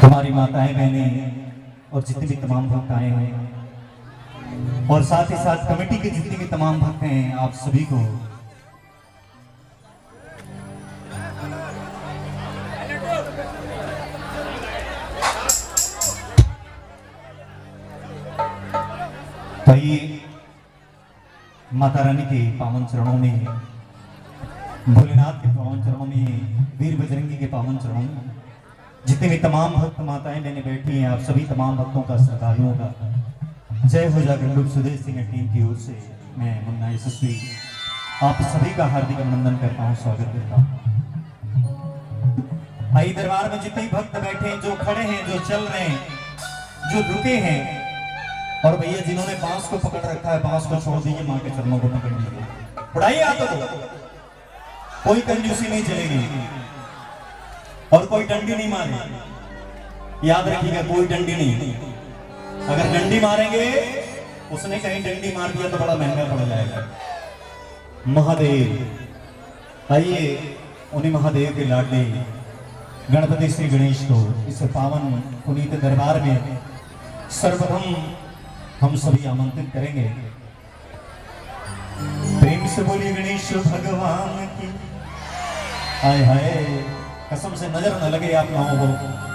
हमारी माताएं बहनें और जितने भी तमाम भक्त आए हैं और साथ ही साथ कमेटी के जितने भी तमाम भक्त हैं, आप सभी को आइए माता रानी के पावन चरणों में, भोलेनाथ के पावन चरणों में, वीर बजरंगी के पावन चरणों में जितने भी तमाम भक्त माताएं बहनें बैठी हैं, आप सभी तमाम भक्तों का, श्रद्धालुओं का जय हो जाकर लोग सुदेश सिंह टीम की ओर से मैं मुन्ना यशस्वी आप सभी का हार्दिक अभिनंदन करता हूं, स्वागत करता हूं। आई दरबार में जितने भक्त बैठे हैं, जो खड़े हैं, जो चल रहे हैं, जो रुके हैं, और भैया जिन्होंने बांस को पकड़ रखा है, बांस को छोड़ दीजिए, मां के चरणों को पकड़ लीजिए, उड़ाइए हाथों को। कोई कंजूसी नहीं चलेगी और कोई डंडी नहीं मारे, याद रखिएगा, कोई डंडी नहीं। अगर डंडी मारेंगे, उसने कहीं डंडी मार दिया तो बड़ा महंगा पड़ जाएगा। महादेव, आइए उन्हीं महादेव के लाडले गणपति श्री गणेश को इस पावन पुनीत दरबार में सर्वप्रथम हम सभी आमंत्रित करेंगे। प्रेम से बोलिए गणेश भगवान की। हाय हाय, कसम से नजर न लगे आप लोगों को,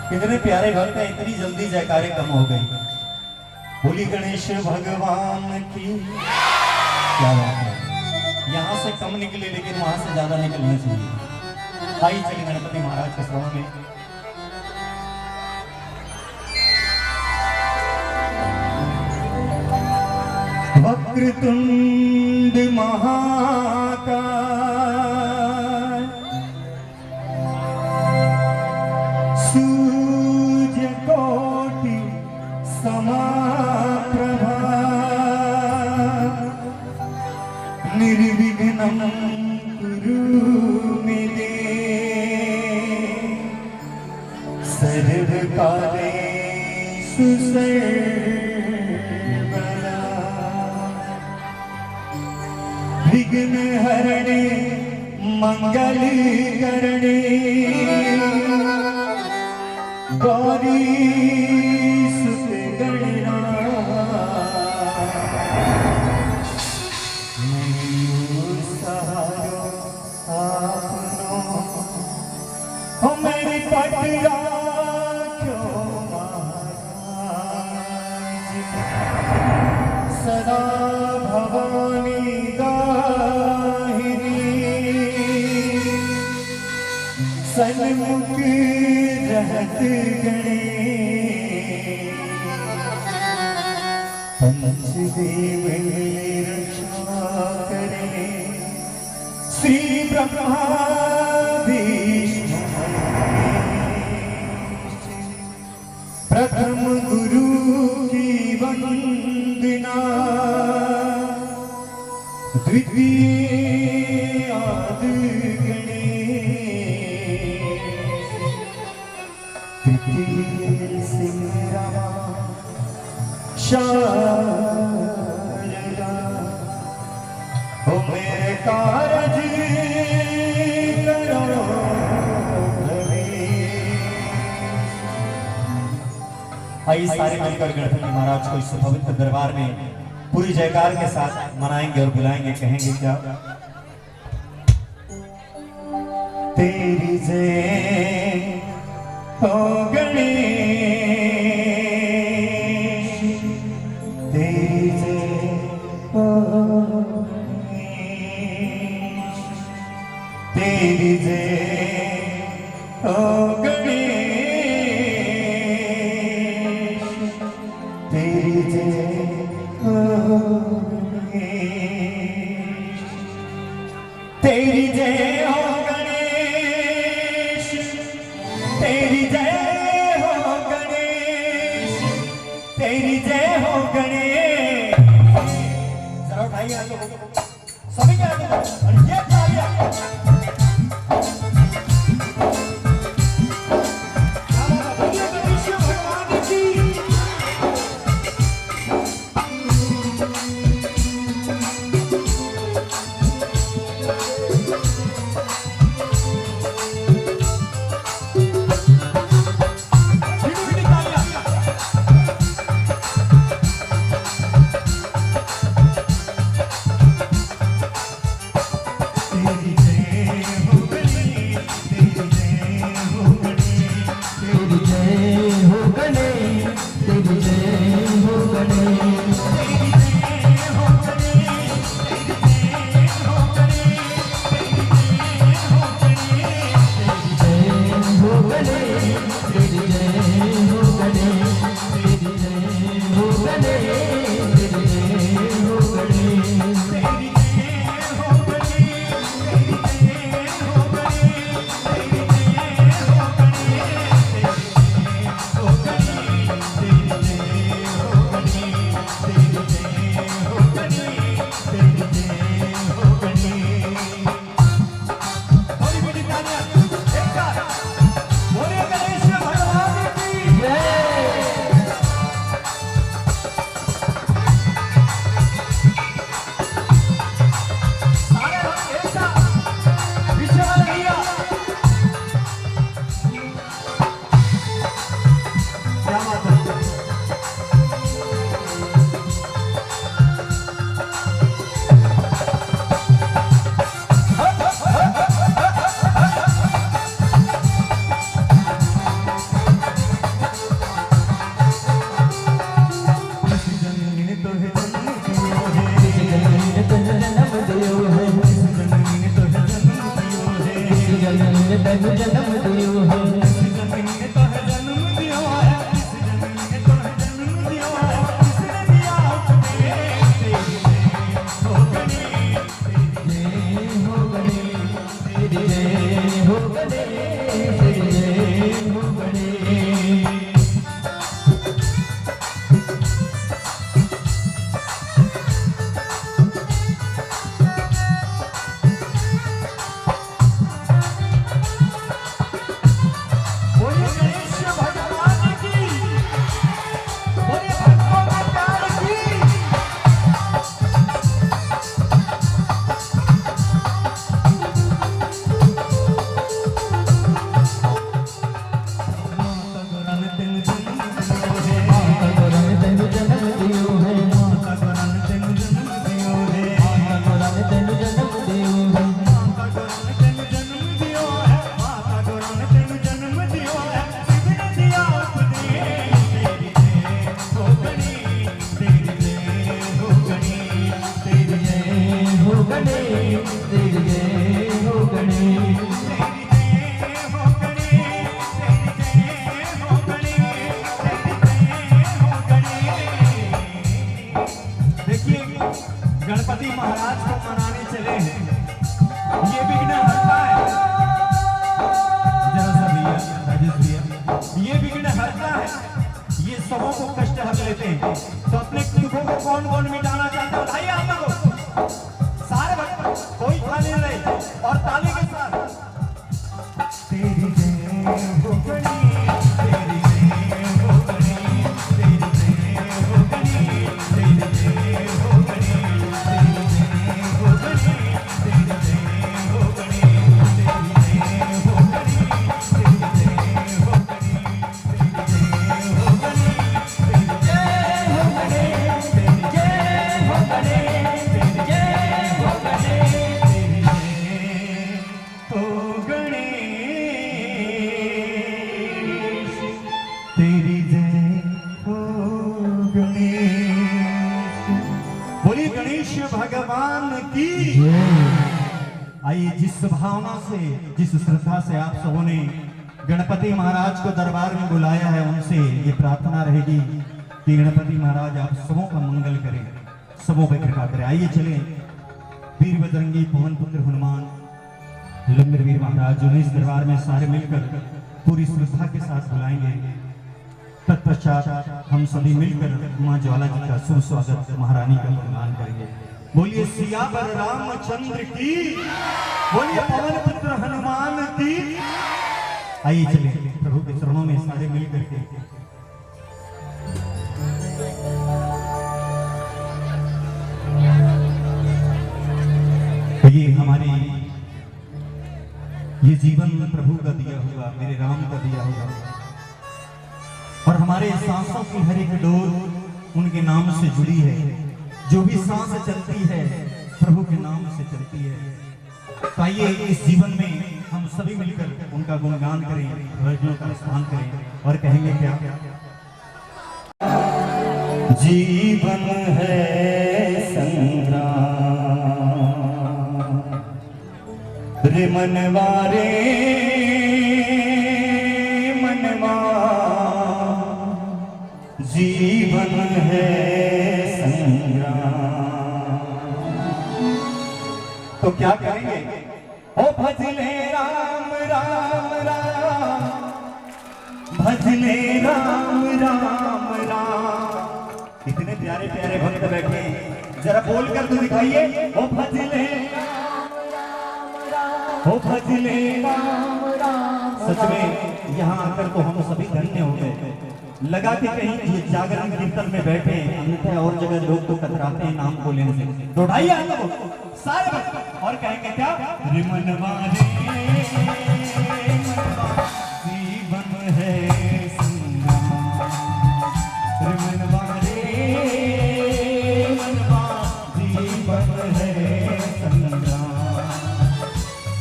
कितने प्यारे भक्त हैं, इतनी जल्दी जयकारे कम हो गई। बोली गणेश भगवान की। क्या बात है, यहाँ से कम निकले लेकिन वहां से ज्यादा निकलना चाहिए। आइए चलिए गणपति महाराज के श्रवण में। वक्रतुंड महाकाय सूर्यकोटि समप्रभा निर्विघ्नं कुरु मे देव सर्वकार्येषु सर्वदा विघ्न हरणे मंगल करणे गौरी सुत गणनाथ मैंने सहारो आपनो हो मेरी पटिया क्यों महाराज सदा भवानी सन्मुख रहत गणे पंचदेव रक्षा करे श्री ब्रह्मा विष्णु प्रथम गुरु की वंदना द्वितीय आदि शारदा हो मेरे कारज करो आइए सारे मिलकर गणपति महाराज को इस पवित्र दरबार में पूरी जयकार के साथ मनाएंगे और बुलाएंगे। कहेंगे क्या? तेरी जय हो गणेश, तेरी जय हो गणेश, तेरी जय हो गणेश, तेरी जय हो गणेश, तेरी जय हो गणेश, तेरी जय हो गणेश, तेरी जय हो गणेश। जरा उठाइए आप लोग, सभी के आगे और ये तालियां। हरता है, ये सबों को कष्ट हर लेते हैं। तो अपने दुखों को कौन कौन मिटाना चाहता है? उठाइए आप लोग, सारे भक्त, कोई खाली नहीं रहे, और ताली के साथ तेरी जय हो गणी, तेरी जय हो गणी, तेरी जय हो गणी, तेरी जय हो गणी, तेरी जय हो गणी, तेरी जय हो गणी, तेरी जय हो गणी, तेरी जय हो गणी, तेरी जय हो गणी, तेरी जय हो गणी, तेरी जय हो गणी, तेरी जय हो गणी, तेरी जय हो गणेश। बोलिए गणेश भगवान की। आइए, जिस भावना से, जिस श्रद्धा से आप सबों ने गणपति महाराज को दरबार में बुलाया है, उनसे ये प्रार्थना रहेगी कि गणपति महाराज आप सबों का मंगल करें, सबों पे कृपा करें। आइए चले, वीर बजरंगी पवन पुत्र हनुमान लंगरवीर महाराज जो इस दरबार में सारे मिलकर पूरी श्रद्धा के साथ बुलाएंगे। तत्पश्चात हम सभी मिलकर मां ज्वाला जी का शुभ स्वागत महारानी का सम्मान करेंगे। बोलिए सियावर रामचंद्र की, बोलिए पवन पुत्र हनुमान की। आइए चले प्रभु के चरणों में सारे मिलकर के ये हमारे ये जीवन प्रभु का दिया हुआ, मेरे राम का दिया हुआ, और हमारे सांसों की हर एक डोर उनके नाम से जुड़ी है। जो भी सांस चलती है प्रभु के नाम से चलती है। तो आइए इस जीवन में हम सभी मिलकर उनका गुणगान करें, भजनों का स्थान करें और कहेंगे क्या? जीवन है संग्राम रे मनवारे मनवा, जीवन है तो क्या करेंगे? ओ भजले राम राम राम, भजले राम राम राम। कितने प्यारे प्यारे भक्त बैठे हैं, जरा बोलकर तो दिखाइए। ओ भजले राम राम राम, ओ भजले राम राम। सच में यहाँ आकर तो हम सभी धन्य हो गए। लगा के कहीं ये जागरण कीर्तन में बैठे, अन्यथा और जगह लोग तो कतराते हैं नाम को लेने से। तो उठाइए आप लोग सारे भक्त और कहेंगे क्या? रिमनवा रे जीवन है संग्राम, रिमनवा रे मनवा, जीवन है संग्राम।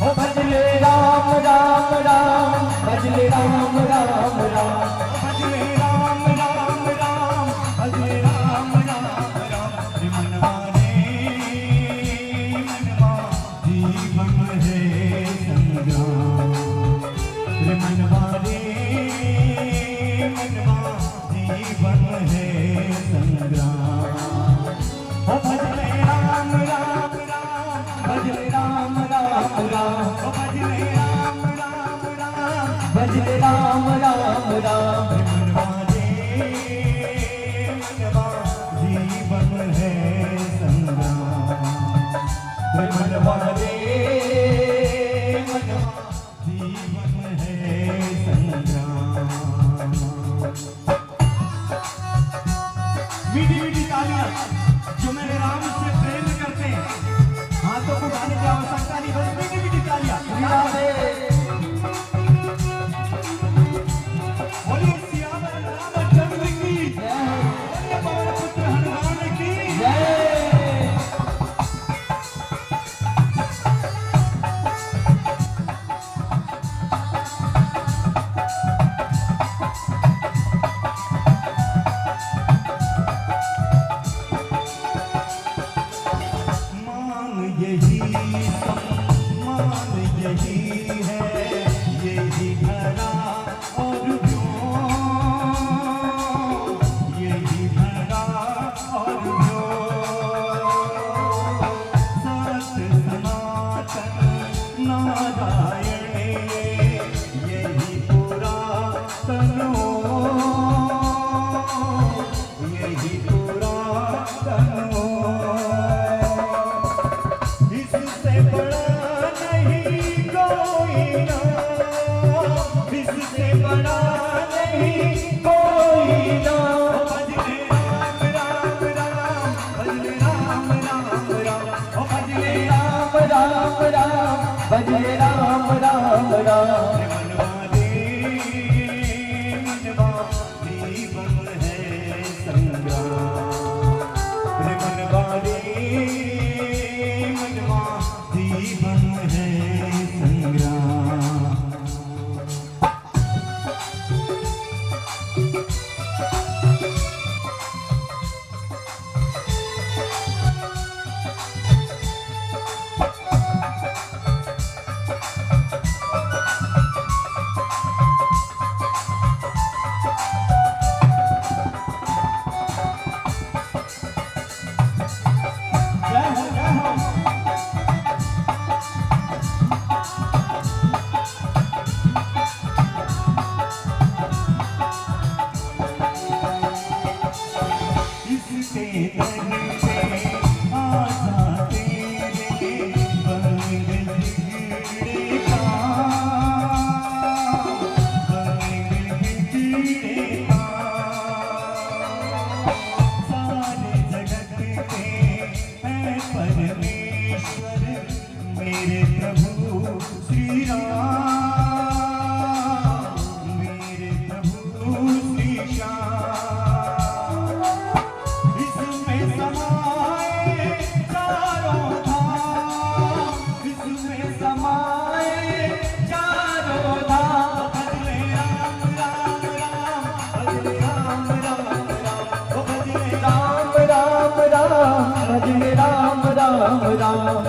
ओ भजले राम राम राम, भजले राम राम राम, भजले राम राम राम, भजले राम राम राम। रिमनवा रे मनवा, जीवन है संग्राम, रिमनवा रे मनवा, जीवन है संग्राम। ओ भजले राम राम राम, भजले राम राम राम, ओ भजले राम राम राम, भजले राम राम राम। मनवा रे मनवा, जीवन है संग्राम, मनवा रे मनवा, जीवन है संग्राम। मीठी मीठी तालियां जो मेरे राम से प्रेम करते हैं, हाथों को गाने की आवश्यकता नहीं, बस मीठी मीठी तालियां। बोलिए सियावर रामचंद्र की, बोलिए पवन पुत्र हनुमान की। मेरे प्रभु श्री राम, मेरे प्रभु श्री श्याम, इसमें समाए चारों धाम, इसमें समाए चारों धाम। भजले राम राम राम, भजले राम राम राम, ओ भजले राम राम राम, भजले राम राम राम।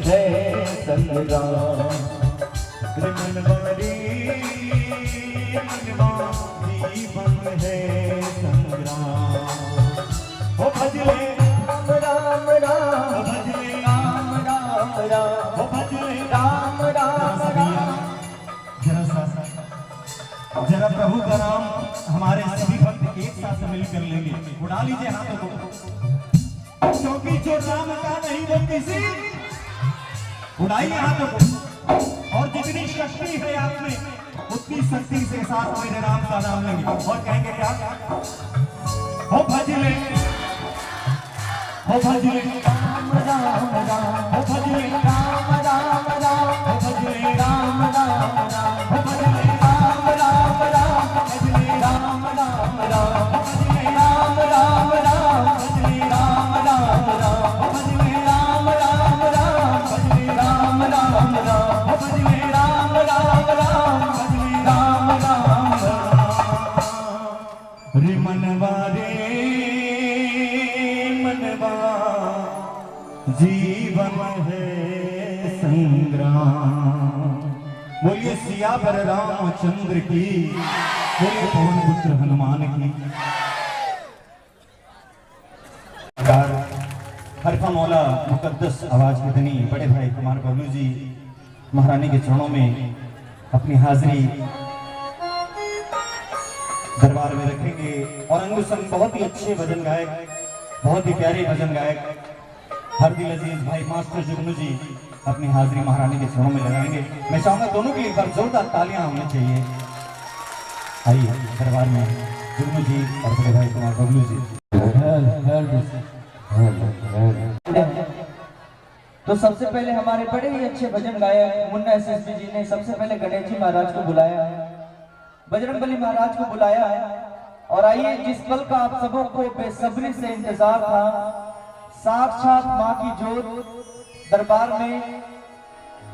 है संग्राम, मनवारे मनवा जीवन है संग्राम। ओ भजले राम राम राम, भजले राम राम राम, ओ भजले राम राम राम। जरा प्रभु का नाम हमारे सभी भक्त एक साथ मिलकर लेंगे। उड़ा लीजिए हाथों को, क्योंकि जो राम का नहीं वो किसी। उड़ाइए हाथों को, और जितनी शक्ति है आप में उतनी शक्ति से साथ मेरे राम का नाम लेंगे और कहेंगे क्या? हो भजले, हो भजले राम राम राम, हो भजले राम राम राम, हो भजले राम राम राम, हो भजले राम राम राम, भजले राम राम राम, भजले राम राम राम, भजले राम राम राम, भजले राम राम राम, भजले राम राम राम, भजले राम राम राम, भजले राम राम राम। रे मनवा जीवन है संग्राम। बोलिए सियावर रामचंद्र की, बोलिए पवन पुत्र हनुमान की। हरफा मौला मुकद्दस आवाज की धनी बड़े भाई कुमार बबलू जी महारानी के चरणों में अपनी हाजिरी दरबार में रखेंगे। और अंग संग बहुत ही अच्छे भजन गायक, बहुत ही प्यारे भजन गायक हरदिल अजीज भाई मास्टर जुगनू जी अपनी हाजिरी महारानी के चरणों में लगाएंगे। मैं चाहूंगा दोनों के लिए एक बार जोरदार तालियां होनी चाहिए। आइए दरबार में जुगनू जी और बड़े भाई कुमार बबलू जी। तो सबसे पहले हमारे बड़े ही अच्छे भजन गायक मुन्ना एसएसबी जी ने सबसे पहले गणेश जी महाराज को बुलाया है, बजरंगबली महाराज को बुलाया है। और आइए, जिस पल का आप सबों को बेसब्री से इंतजार था, साक्षात माँ की जोत दरबार में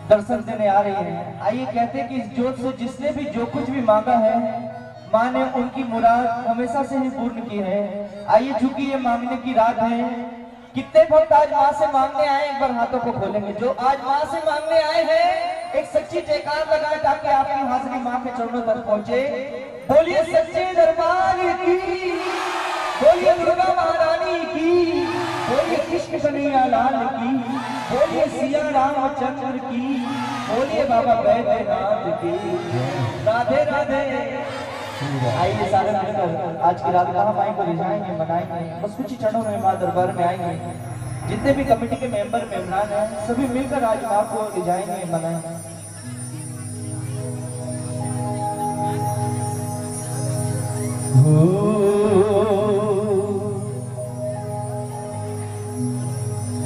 दर्शन देने आ रही है। आइए, कहते हैं कि इस जोत से जिसने भी जो कुछ भी मांगा है, माँ ने उनकी मुराद हमेशा से ही पूर्ण की है। आइए, चूंकि ये मांगने की रात है, कितने भक्त आज माँ से मांगने आए, एक बार हाथों को खोलेंगे। जो आज माँ से मांगने आए हैं, एक सच्ची जयकार लगाए ताकि आपकी हाजिरी माँ के चरणों तक पहुंचे। बोलिए सच्चे दरबार की, बोलिए दुर्गा महारानी की, बोलिए कृष्ण कन्हैया लाल की, बोलिए सिया रामचंद्र की, बोलिए बाबा बैद्यनाथ की। राधे राधे। आइए सारे मिलकर आज की रात कहाँ माई को रिझाएंगे, मनाएंगे। बस कुछ ही क्षणों में माँ दरबार में आएंगे। जितने भी कमेटी के मेंबर मेहमान हैं, सभी मिलकर आज माँ को रिझाएंगे, मनाएंगे।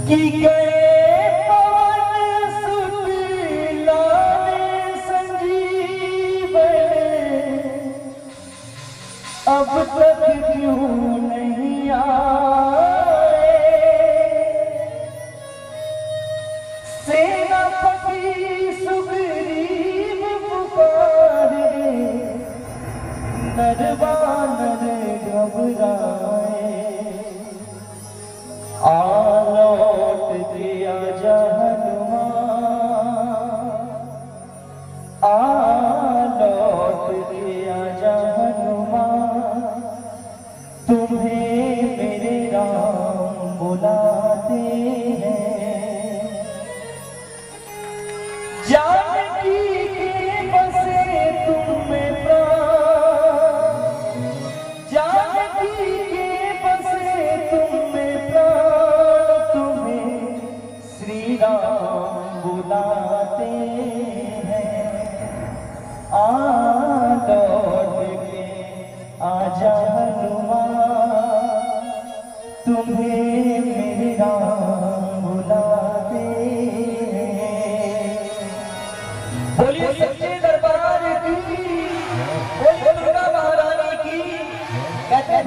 कि गए पवन सुत लाने संजीवनी, अब तक क्यों नहीं आए। सेनापति सुग्रीव पुकारे, नरवानर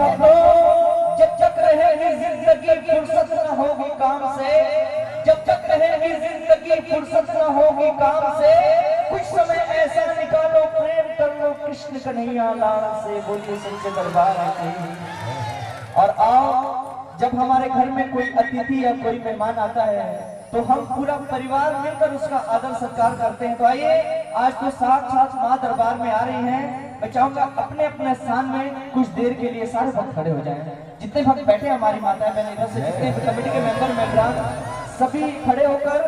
भक्तों, जब तक रहेगी जिंदगी फुर्सत न होगी काम से, जब तक रहेगी जिंदगी फुर्सत न होगी काम से, कुछ समय ऐसा निकालो प्रेम कर लो कृष्ण कन्हैया लाल से। बोलिए सच्चे दरबार की। और आओ, जब हमारे घर में कोई अतिथि या कोई मेहमान आता है तो हम पूरा परिवार मिलकर उसका आदर सत्कार करते हैं। तो आइए, आज तो साथ माँ दरबार में आ रही हैं। मैं चाहूंगा अपने अपने स्थान में कुछ देर के लिए सारे भक्त खड़े हो जाएं। जितने भक्त बैठे हमारी माताएं बहन इधर से, जितने भी कमेटी के मेंबर मेंबरान, सभी खड़े होकर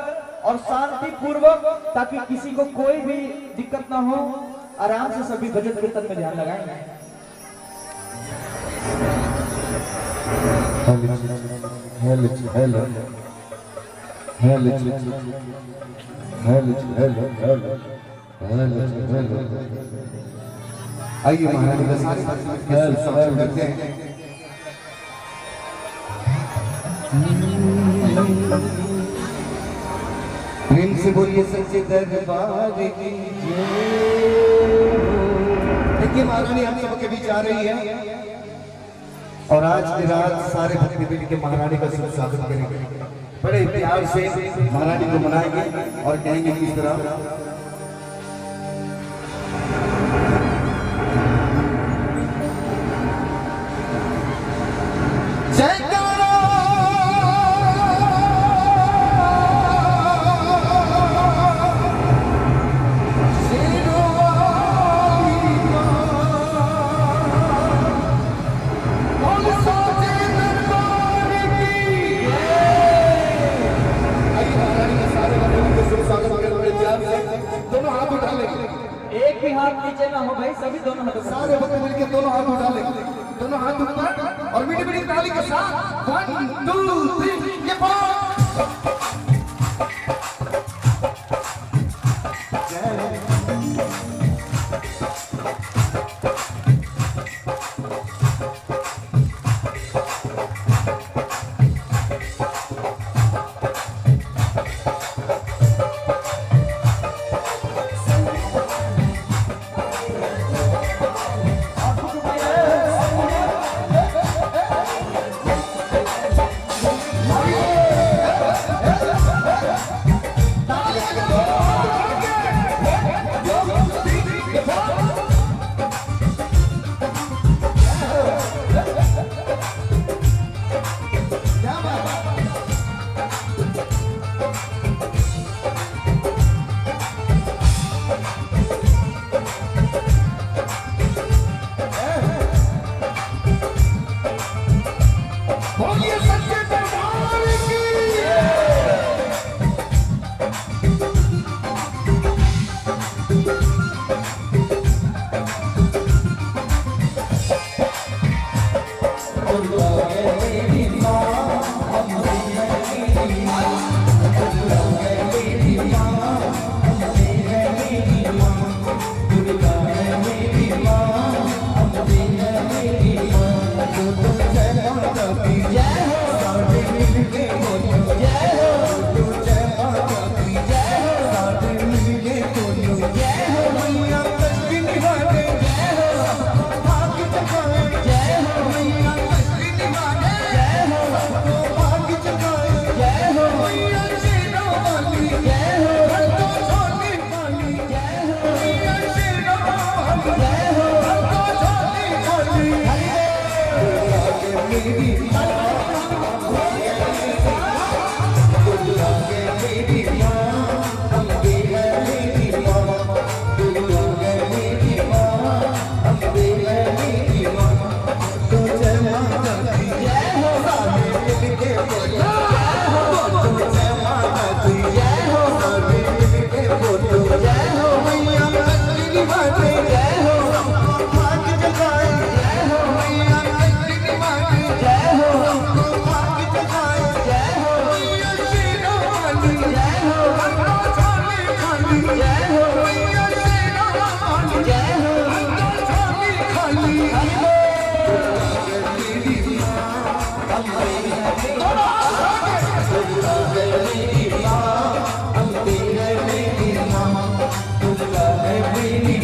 और शांति पूर्वक, ताकि किसी को कोई भी दिक्कत ना हो, आराम से सभी भजन कीर्तन में ध्यान लगाएंगे। आइए महारानी का स्वागत करते हैं। प्रेम से बोलिए सच्चे दरबार की। देखिए महारानी हम सब के बीच आ रही है और आज की रात सारे भक्त मिल के महारानी का शुभ स्वागत करेंगे। बड़े प्यार से महारानी को मनाएंगे और कहेंगे किस तरह। एक भी हाथ नीचे ना हो भाई, सभी दोनों हाथ, सारे भक्त मिलकर दोनों हाथ उठा ले, दोनों हाथ ऊपर और मीठी मीठी ताली के साथ 1 2 3 ये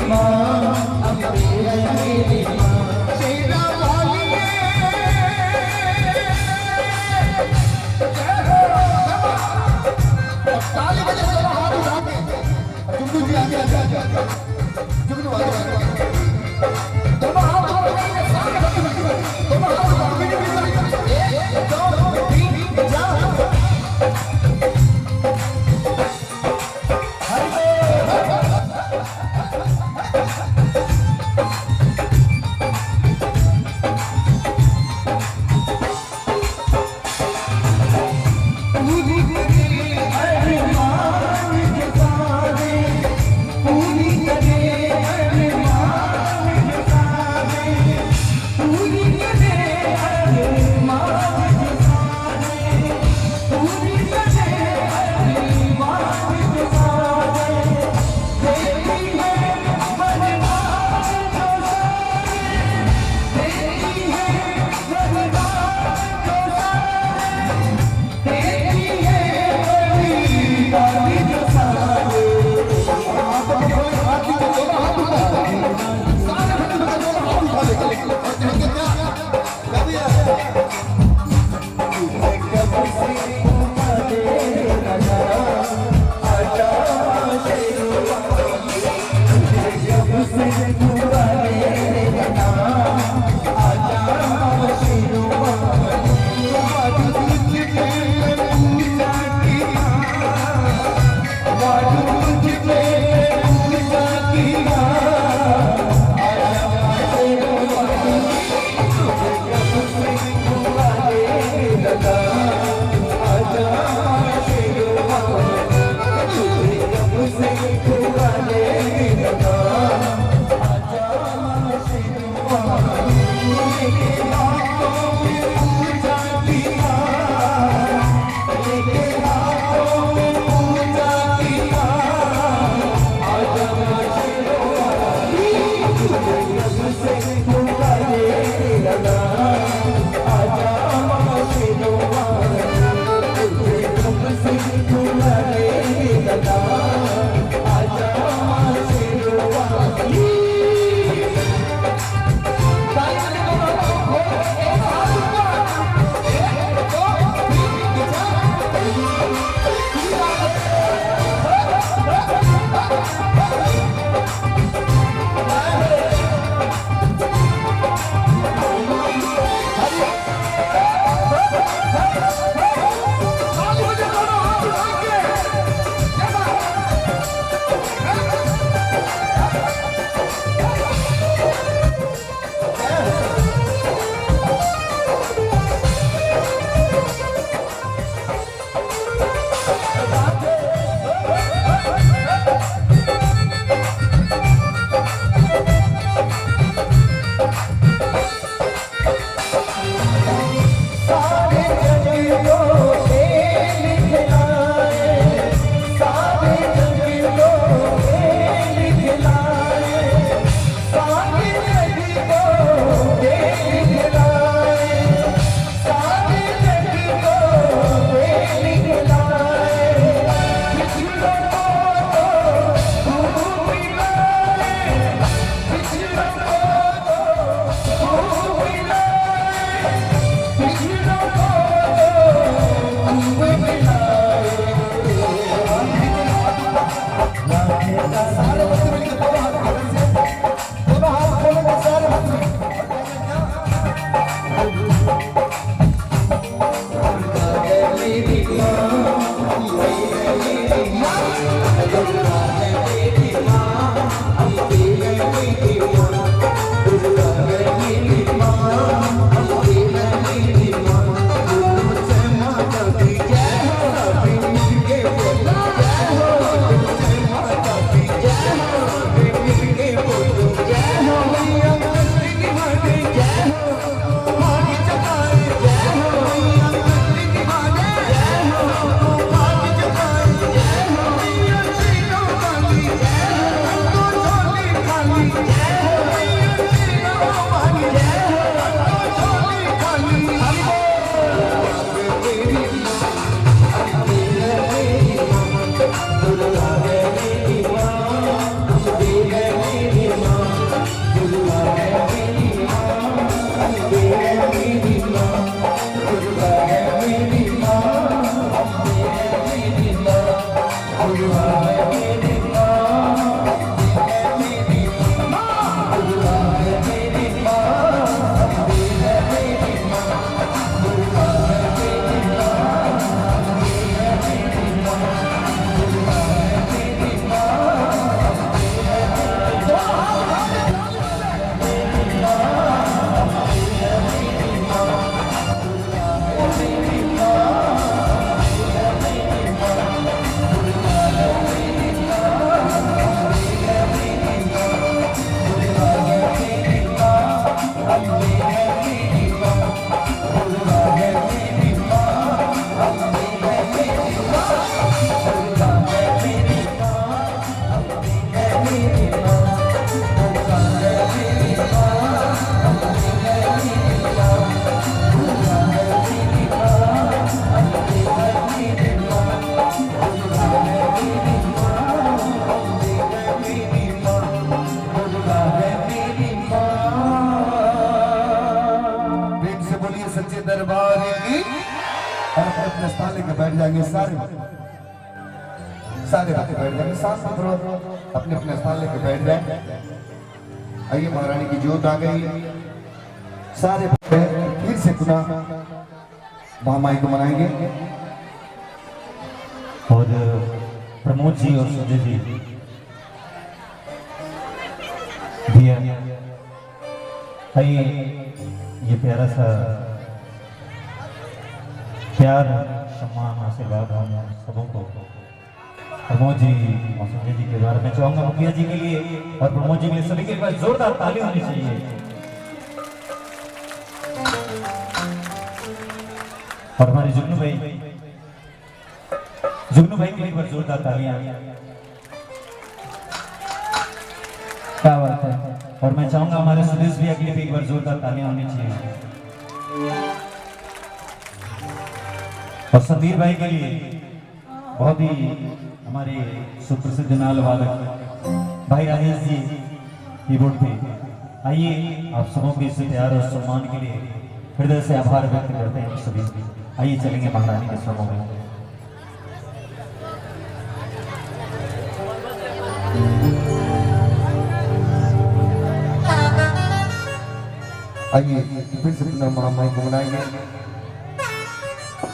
माँ, अम्बे है मेरी माँ, शेरा वाली है। लेकर बैठ जाएंगे सारे भक्त बैठ जाएंगे, सांस अपने अपने स्थान लेकर बैठ जाए। आइए महारानी की जोत आ गई, सारे फिर से पुनः महामाई को मनाएंगे। और प्रमोद जी और सुजय जी भैया, आइए ये प्यारा सा प्यार सम्मान आशीर्वाद हम सबों को प्रमोद जी और सुजय जी के बारे में चाहूंगा मुखिया जी के लिए और प्रमोद जी के लिए सभी के पास जोरदार ताली होनी चाहिए। और हमारे जुगनू भाई के लिए एक बार जोरदार तालियां। क्या बात है। और मैं चाहूंगा हमारे सुदेश भैया के लिए भी एक बार जोरदार तालियां होनी चाहिए। और संदीप भाई के लिए बहुत ही हमारे सुप्रसिद्ध नाल वादक भाई राजेश जी कीबोर्ड पे। आइए आप सबों के इस प्यार और सम्मान के लिए हृदय से आभार व्यक्त करते हैं सभी। आइए चलेंगे महारानी के समूह में। आइए फिर से पुनः महामाई को मनाएंगे,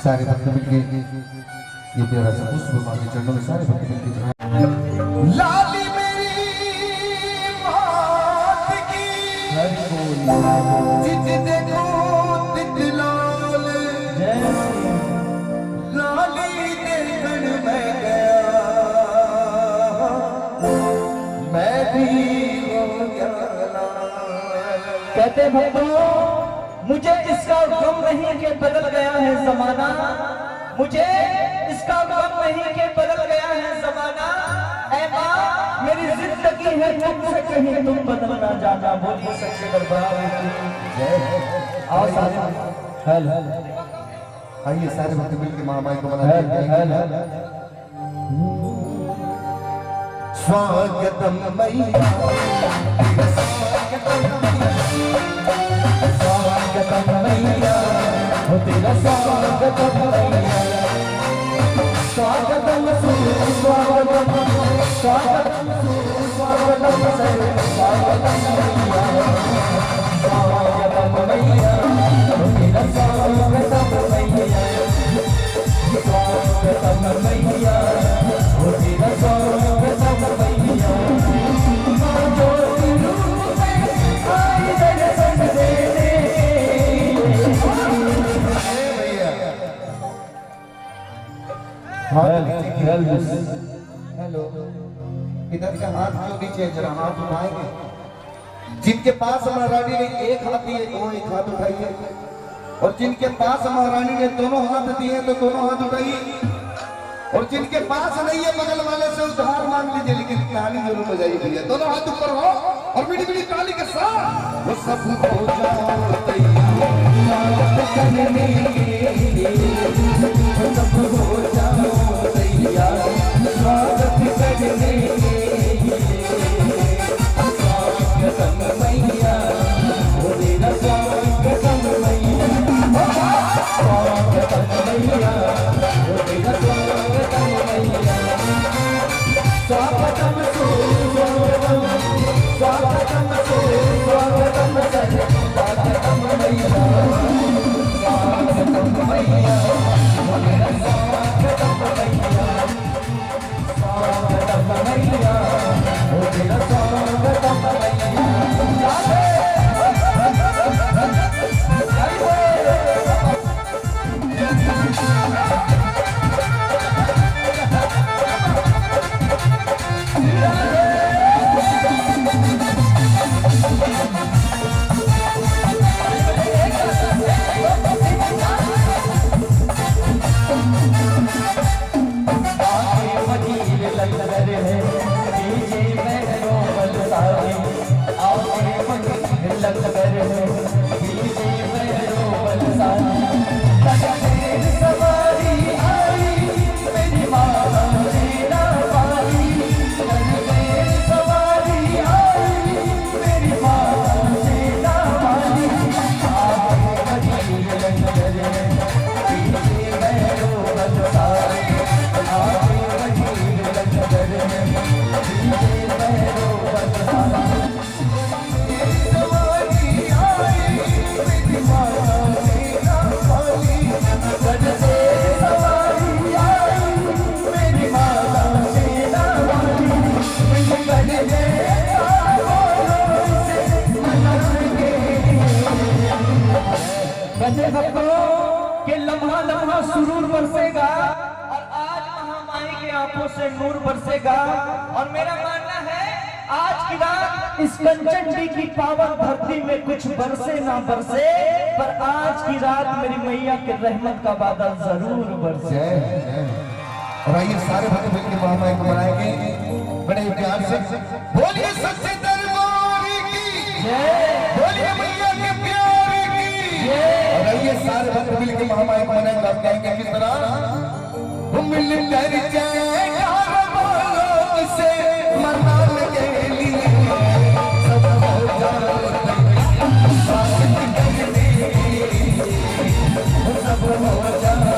सारे भक्त मिलके ये प्यारा सा पुष्प माँ के चरणों में सारे भक्त मिलके चढ़ाएं। लाली मेरी मात की जित देखो तित लाल, लाली देखन मैं गया मैं भी हो गया लाल। कहते भक्तों मुझे इसका गम नहीं कि बदल गया है जमाना, मुझे इसका गम नहीं कि बदल गया है जमाना। ऐ माँ मेरी जिंदगी है तुमसे कहीं तुम बदलना जाना। बोलिए सच्चे दरबार की। आओ सारे हेल आइए सारे भक्त मिलकर महामाई को मनाएंगे। स्वागतम मैया स्वागतम मैया हो तेरा स्वागतम मैया। स्वागतम सुस्वागतम स्वागतम सुस्वागतम स्वागतम मैया। स्वागतम मैया हो तेरा स्वागतम मैया। स्वागतम मैया हो तेरा स्वागतम मैया। हेलो, इधर का हाथ क्यों नीचे, जरा हाथ उठाएंगे। जिनके पास महारानी ने एक हाथ दिए वो एक हाथ उठाइए, और जिनके पास महारानी ने दोनों हाथ दिए तो दोनों हाथ उठाइए, और जिनके पास नहीं है बगल वाले से उधार मांग लीजिए, लेकिन ताली जरूर बजाइए भैया। दोनों हाथ ऊपर हो और मीठी मीठी ताली के साथ वो सब हो जाओ तैयार करने के लिए, सब हो जाओ तैयार स्वागत करने के लिए। स्वागतम मैया हो तेरा स्वागतम मैया। स्वागतम मैया हो तेरा स्वागतम मैया। स्वागतम सुस्वागतम स्वागतम सुस्वागतम स्वागतम मैया। स्वागतम मैया कहते भक्तों कि लम्हा लम्हा सुरूर बरसेगा और आज महामाई के आंखों से नूर बरसेगा। और मेरा मानना है आज की रात इस कंचनडी की पावन धरती में कुछ बरसे ना बरसे, पर आज की रात मेरी मैया के रहमत का बादल जरूर बरसे। और आइए सारे भक्त मिलकर महामाई को मनाएंगे बड़े प्यार से। बोलिए सच्चे दरबार की जय, बोलिए मैया के प्यार की जय। और आइए सारे भक्त मिलकर महामाई को मनाएंगे। आप कहेंगे किस तरह? मिल कर जयकार बोलो से मना के लिए सब हो जाते स्वागत करने, सब हो जाते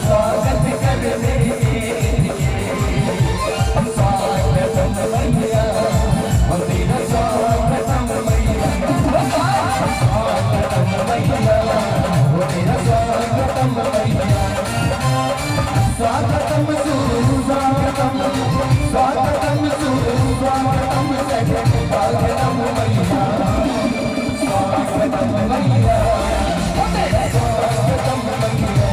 स्वागत करने, स्वागतम मैया मंदिर, स्वागतम मैया, स्वागतम मैया मेरा, स्वागतम मैया, स्वागतम सुस्वागतम, स्वागतम सुस्वागतम, स्वागतम मैया, स्वागतम मैया, स्वागतम मैया, स्वागतम मैया मेरा, स्वागतम मैया।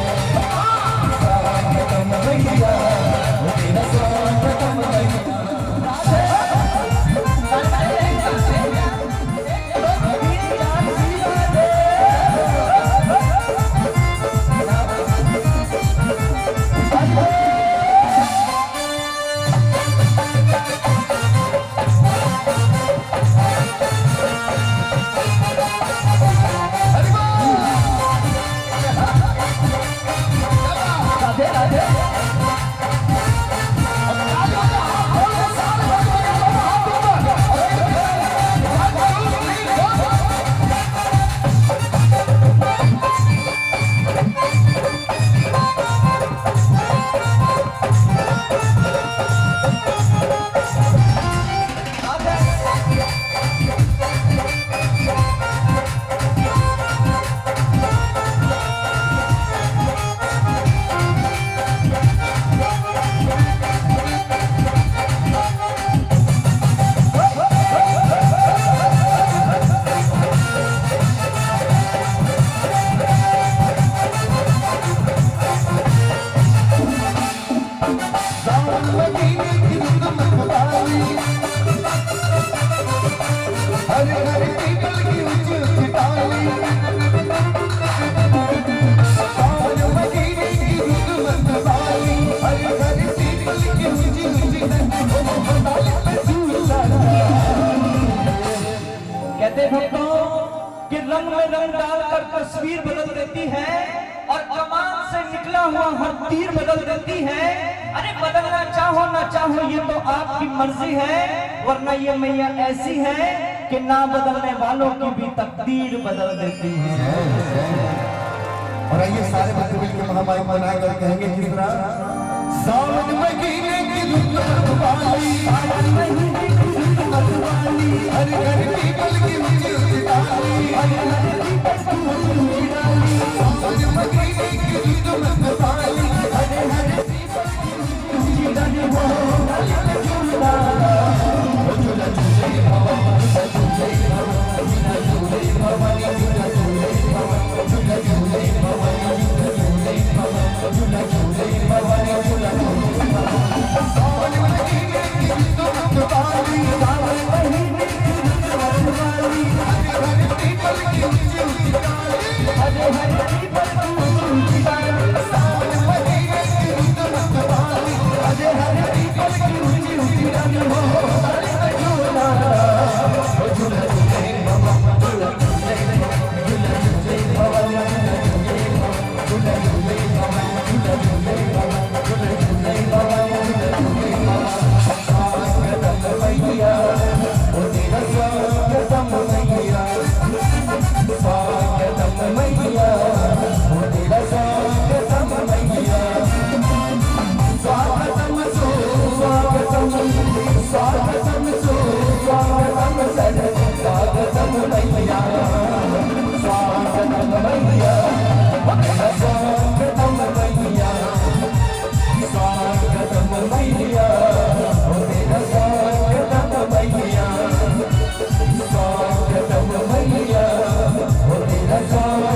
कहते भक्तों कि रंग में रंग डालकर तस्वीर बदल देती है और कमान से निकला हुआ हर तीर बदल देती है। अरे बदलना चाहो ना चाहो ये तो आपकी मर्जी है, वरना ये मैया ऐसी है कि ना बदलने वालों की भी तकदीर बदल देती है। और आइए सारे भक्त मिलकर महामाई मनाएंगे। कहेंगे किस तरह? सावन महीने की रुत वाली, सावन महीने की रुत वाली, हर घर की पल की मुझे उतारी, हर घर की पल की मुझे उतारी, सावन महीने की रुत वाली, हर घर की पल की मुझे उतारी, वो झूला झूला झूले भवानी, झूले भवानी, झूले भवानी, झूले भवानी, झूला झूले भवानी, झूले भवानी, झूला झूले भवानी, झूला झूले भवानी। सावन महीने की रुत वाली, सावन महीने की रुत वाली, हर हर पीपल की ऊंची ऊंची डाली, हर हर पीपल की ऊंची ऊंची डाली, सावन महीने की रुत वाली, हर हर पीपल की ऊंची ऊंची डाली, हो डाली में झूला, हो झूला झूले भवानी, झूला झूले भवानी, झूला झूले भवानी, झूला झूले भवानी, झूला झूले भवानी, झूला झूले भवानी, झूला झूले भवानी। स्वागतम मैया ओ तेरा स्वागतम मैया, स्वागतम मैया ओ तेरा स्वागतम मैया, स्वागतम सुस्वागतम, स्वागतम सुस्वागतम सद स्वागतम मैया, स्वागतम मैया ओ तेरा स्वागतम मैया, स्वागतम मैया ओ तेरा स्वागतम मैया, स्वागतम मैया ओ तेरा स्वागतम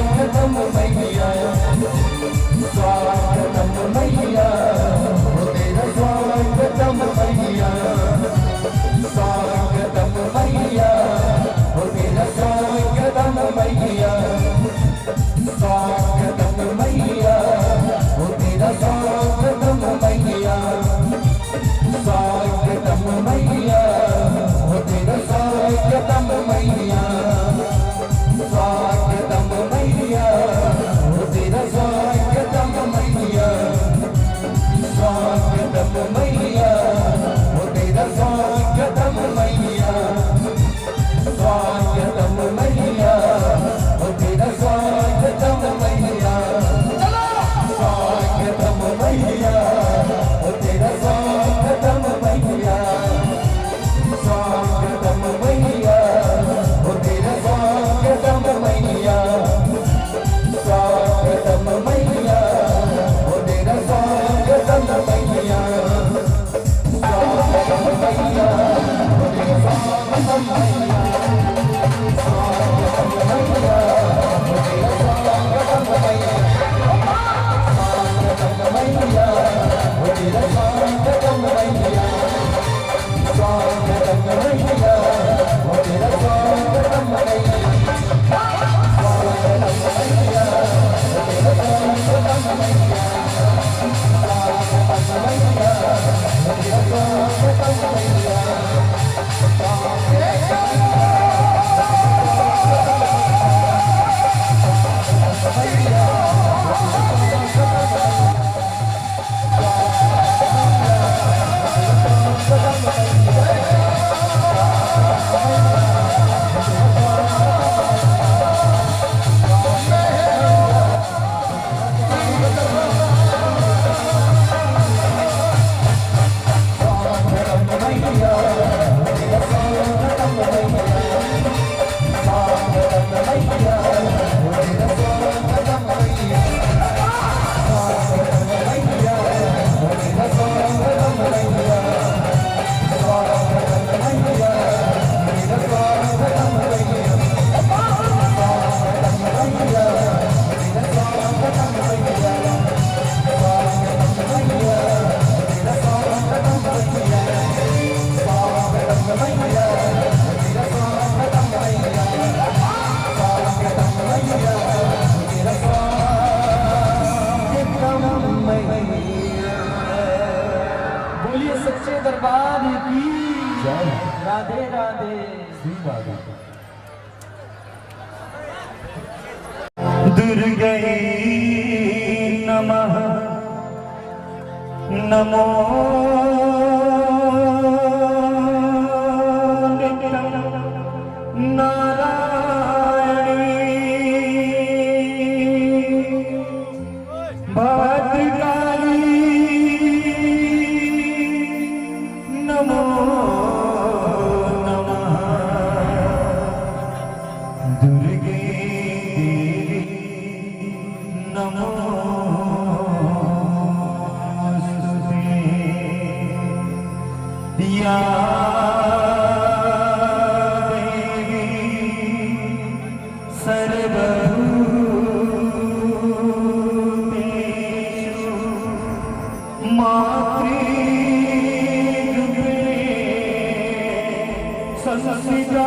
बोलिए सच्चे दरबार की राधे राधे। दुर्गै नमः नमो नारायणी भद्रकाली नमो नमः दुर्गे देवी नमो या देवी सर्वभूतेषु मातृरूपे संस्थिता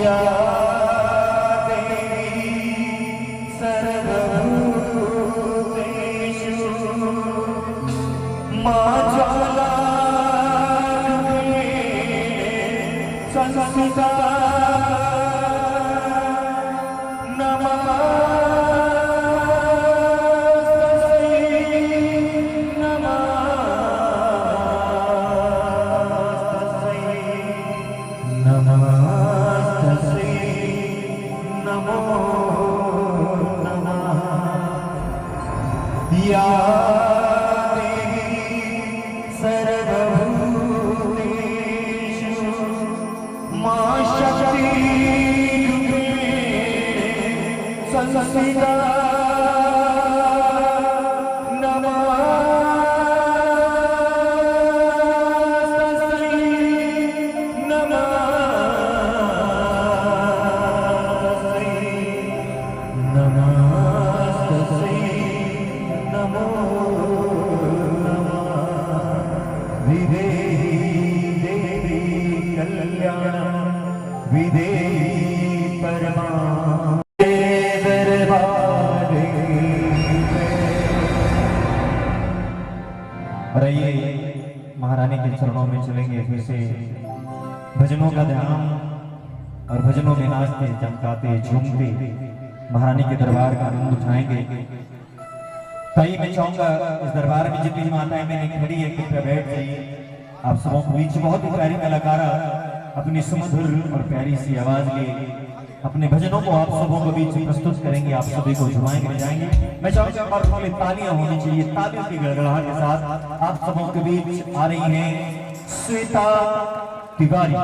या देवी सर्वभूतेषु मां ज्वालारूपे संस्थिता या देवी सर्वभूतेषु मां शक्तिरूपे संस्थिता और आइए महारानी के चरणों में चलेंगे फिर से भजनों का ध्यान और भजनों में नाचते चमकाते झूमते महारानी के दरबार का आनंद उठाएंगे। कहीं मैं चाहूंगा इस दरबार में जितनी माताएं मैंने खड़ी है कृपया बैठ जाइए। आप सबों के बीच बहुत ही प्यारी कलाकार अपनी सुमधुर और प्यारी सी आवाज लिए अपने भजनों को आप सबों के बीच प्रस्तुत करेंगे। आप सभी को झुमाएंगे, बजाएंगे। मैं चाहूंगा मर्द के लिए तालियां होनी चाहिए। तालियों की गड़गड़ाहट के साथ आप सबों के बीच आ रही हैं श्वेता तिवारी।